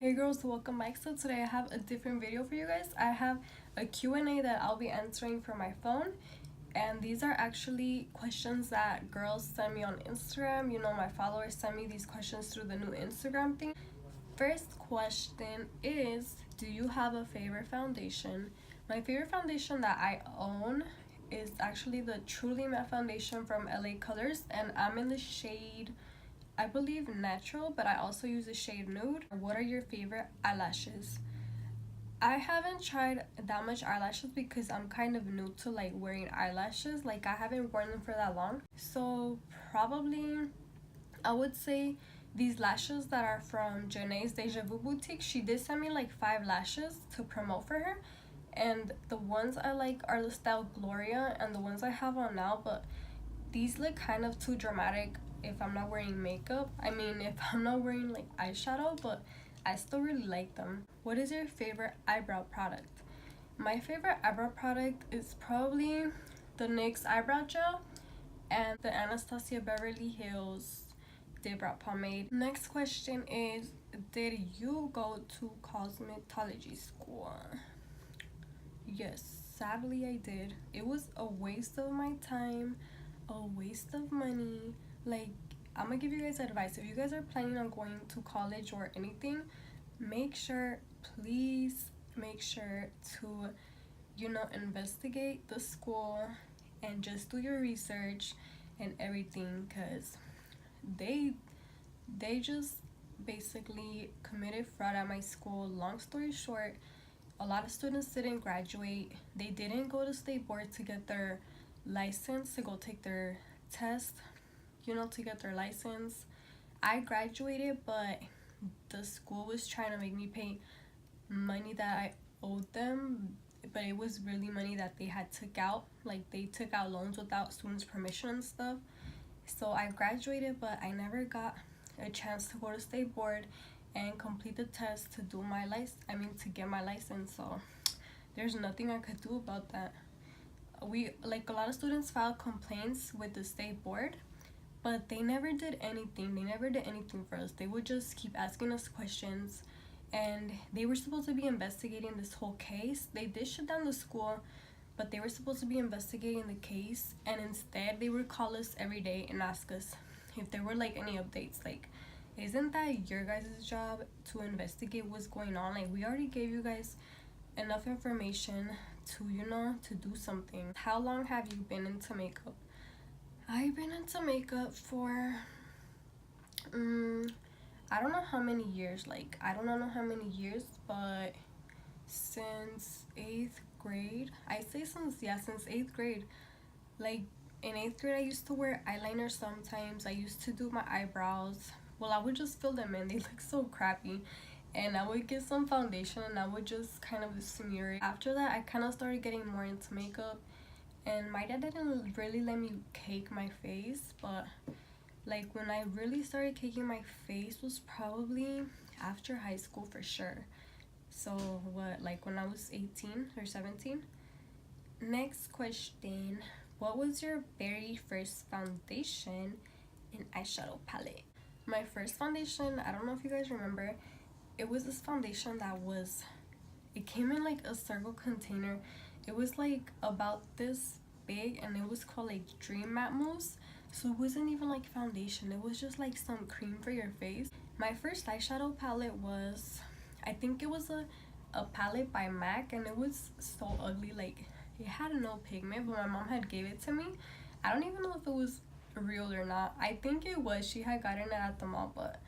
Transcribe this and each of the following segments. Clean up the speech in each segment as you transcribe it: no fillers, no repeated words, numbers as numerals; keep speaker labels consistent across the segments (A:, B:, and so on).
A: Hey girls, welcome back. So today I have a different video for you guys. I have a Q&A that I'll be answering from my phone, and these are actually questions that girls send me on Instagram. You know, my followers send me these questions through the new Instagram thing. First question is, do you have a favorite foundation? My favorite foundation that I own is actually the Truly Matte foundation from LA Colors, and I'm in the shade, I believe, natural, but I also use the shade nude. What are your favorite eyelashes? I haven't tried that much eyelashes because I'm kind of new to like wearing eyelashes. Like, I haven't worn them for that long. So probably I would say these lashes that are from Janae's Deja Vu boutique. She did send me like 5 lashes to promote for her, and the ones I like are the style Gloria and the ones I have on now, but these look kind of too dramatic if I'm not wearing makeup. I mean, if I'm not wearing like eyeshadow, but I still really like them. What is your favorite eyebrow product? My favorite eyebrow product is probably the NYX eyebrow gel and the Anastasia Beverly Hills Day Brow Pomade. Next question is, did you go to cosmetology school? Yes, sadly I did. It was a waste of my time, a waste of money. Like, I'm gonna give you guys advice. If you guys are planning on going to college or anything, make sure, please make sure to, investigate the school and just do your research and everything, because they they just basically committed fraud at my school. Long story short, a lot of students didn't graduate. They didn't go to state board to get their license, to go take their test, to get their license. I graduated, but the school was trying to make me pay money that I owed them, but it was really money that they had took out. Like, they took out loans without students' permission and stuff. So I graduated, but I never got a chance to go to state board and complete the test to do my to get my license. So there's nothing I could do about that. A lot of students filed complaints with the state board, but they never did anything. They never did anything for us. They would just keep asking us questions, and they were supposed to be investigating this whole case. They did shut down the school, but they were supposed to be investigating the case, and instead they would call us every day and ask us if there were like any updates. Like, isn't that your guys' job to investigate what's going on? Like, we already gave you guys enough information to to do something. How long have you been into makeup? I've been into makeup for I don't know how many years. Like, I don't know how many years, but since 8th grade. I say since 8th grade. Like, in 8th grade I used to wear eyeliner sometimes. I used to do my eyebrows. Well, I would just fill them in. They look so crappy. And I would get some foundation and I would just kind of smear it. After that, I kind of started getting more into makeup, and my dad didn't really let me cake my face, but like, when I really started caking my face was probably after high school for sure. So what, like when I was 18 or 17? Next question, what was your very first foundation and eyeshadow palette? My first foundation, I don't know if you guys remember, it was this foundation it came in like a circle container. It was like about this big, and it was called like Dream Matte Mousse. So it wasn't even like foundation, it was just like some cream for your face. My first eyeshadow palette was, I think it was a palette by MAC, and it was so ugly. Like, it had no pigment, but my mom had gave it to me. I don't even know if it was real or not. I think it was. She had gotten it at the mall, but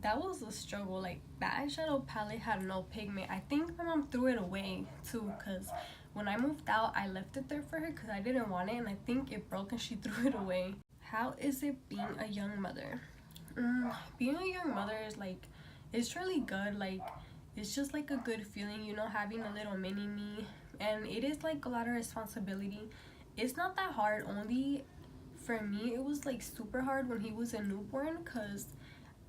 A: that was a struggle. Like, that eyeshadow palette had no pigment. I think my mom threw it away too, because when I moved out I left it there for her because I didn't want it, and I think it broke and she threw it away. How is it being a young mother? Being a young mother is like, it's really good. Like, it's just like a good feeling, having a little mini me, and it is like a lot of responsibility. It's not that hard. Only for me it was like super hard when he was a newborn, because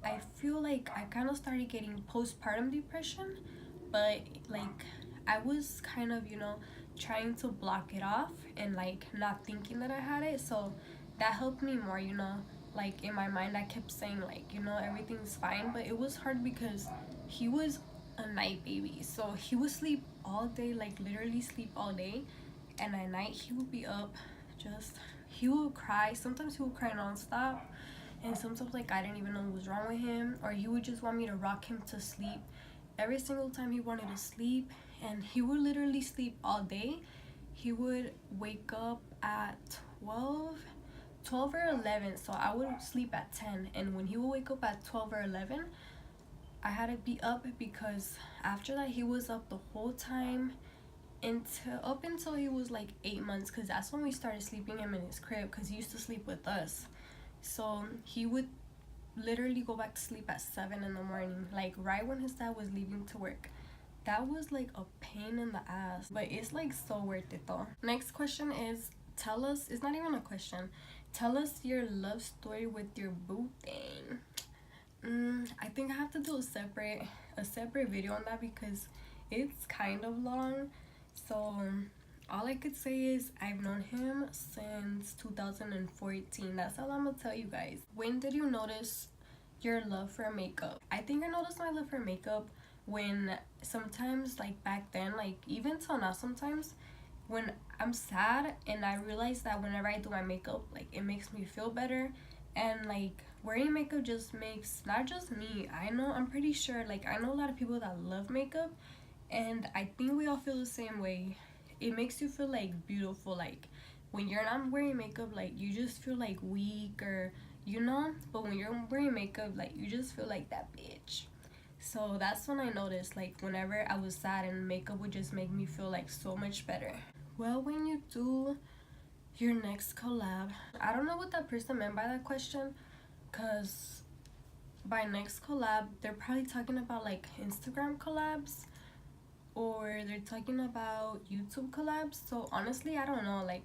A: I feel like I kind of started getting postpartum depression, but like, I was kind of trying to block it off and like not thinking that I had it. So that helped me more. Like, in my mind I kept saying like, everything's fine, but it was hard because he was a night baby, so he would sleep all day, like literally sleep all day, and at night he would be up. Just he would cry. Sometimes he would cry nonstop, and sometimes like I didn't even know what was wrong with him, or he would just want me to rock him to sleep every single time he wanted to sleep. And he would literally sleep all day. He would wake up at 12 or 11, so I would sleep at 10, and when he would wake up at 12 or 11, I had to be up, because after that he was up the whole time until he was like 8 months, because that's when we started sleeping him in his crib, because he used to sleep with us. So he would literally go back to sleep at 7 in the morning, like right when his dad was leaving to work. That was like a pain in the ass, but it's like so worth it though. Next question is, tell us, it's not even a question, tell us your love story with your boo thing. I think I have to do a separate video on that, because it's kind of long. So all I could say is I've known him since 2014. That's all I'm gonna tell you guys. When did you notice your love for makeup? I think I noticed my love for makeup when sometimes, like back then, like even till now sometimes, when I'm sad and I realize that whenever I do my makeup, like it makes me feel better. And like wearing makeup just makes not just me, I'm pretty sure, like I know a lot of people that love makeup, and I think we all feel the same way. It makes you feel like beautiful, like when you're not wearing makeup, like you just feel like weak, or but when you're wearing makeup, like you just feel like that bitch. So that's when I noticed, like whenever I was sad, and makeup would just make me feel like so much better. Well, when you do your next collab, I don't know what that person meant by that question, because by next collab they're probably talking about like Instagram collabs, or they're talking about YouTube collabs. So honestly, I don't know. Like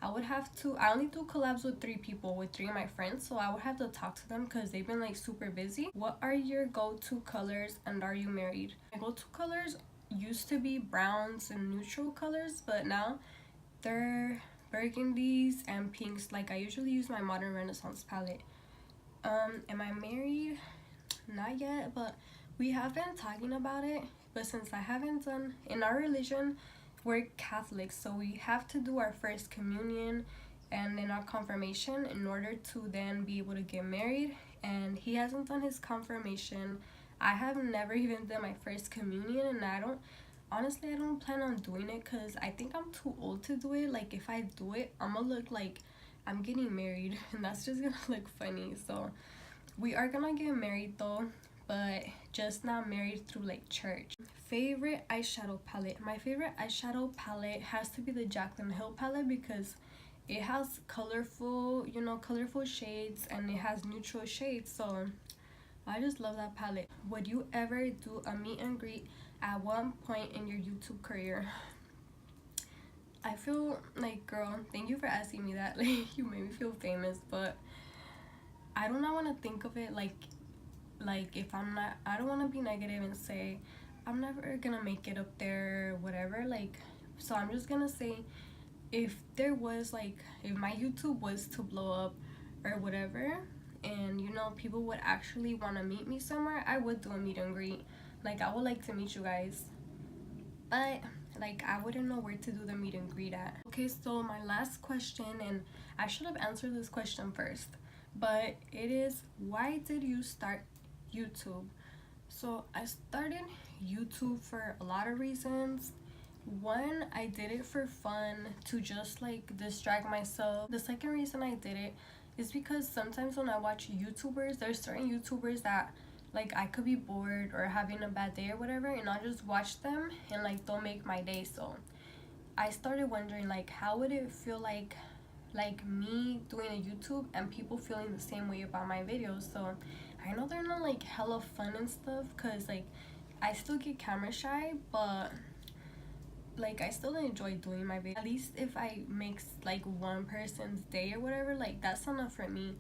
A: I only do collabs with 3 people, with 3 of my friends, so I would have to talk to them because they've been like super busy. What are your go-to colors, and are you married? My go-to colors used to be browns and neutral colors, but now they're burgundies and pinks. Like I usually use my Modern Renaissance palette. Am I married? Not yet, but we have been talking about it. But since I haven't done, in our religion, we're Catholics, so we have to do our first communion and then our confirmation in order to then be able to get married. And he hasn't done his confirmation. I have never even done my first communion, and I don't plan on doing it, because I think I'm too old to do it. Like if I do it, I'm gonna look like I'm getting married, and that's just gonna look funny. So we are gonna get married though, but just not married through like church. Favorite eyeshadow palette. My favorite eyeshadow palette has to be the Jaclyn Hill palette, because it has colorful shades, and it has neutral shades, so I just love that palette. Would you ever do a meet and greet at one point in your YouTube career? I feel like, girl, thank you for asking me that. Like you made me feel famous, but I do not want to think of it like if I'm not, I don't want to be negative and say I'm never gonna make it up there, whatever. Like, so I'm just gonna say, if my YouTube was to blow up or whatever, and people would actually want to meet me somewhere, I would do a meet and greet. Like I would like to meet you guys, but like I wouldn't know where to do the meet and greet at. Okay, so my last question, and I should have answered this question first, but it is, why did you start YouTube? So I started YouTube for a lot of reasons. One, I did it for fun, to just like distract myself. The second reason I did it is because sometimes when I watch YouTubers, there's certain YouTubers that like I could be bored or having a bad day or whatever, and I'll just watch them and like they'll make my day. So I started wondering, like, how would it feel like me doing a YouTube and people feeling the same way about my videos. So I know they're not like hella fun and stuff, because like I still get camera shy, but like I still enjoy doing my videos. At least if I make like one person's day or whatever, like that's enough for me.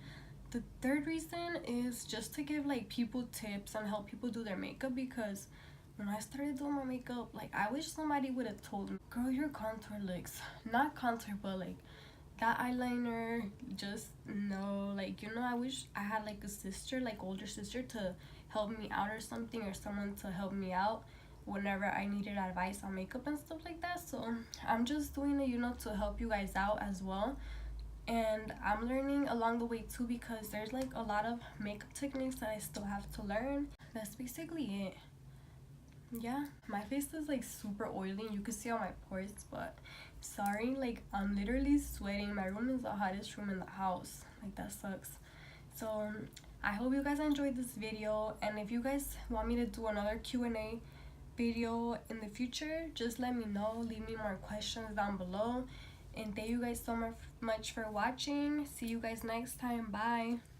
A: The third reason is just to give like people tips and help people do their makeup, because when I started doing my makeup, like I wish somebody would have told me, girl, your contour looks, not contour, but like that eyeliner, just no, like I wish I had like a sister, like older sister, to help me out or something, or someone to help me out whenever I needed advice on makeup and stuff like that. So I'm just doing it, you know, to help you guys out as well. And I'm learning along the way too, because there's like a lot of makeup techniques that I still have to learn. That's basically it. Yeah, my face is like super oily, you can see all my pores, but sorry, like I'm literally sweating. My room is the hottest room in the house, like that sucks. So I hope you guys enjoyed this video, and if you guys want me to do another Q&A video in the future, just let me know. Leave me more questions down below, and thank you guys so much for watching. See you guys next time. Bye.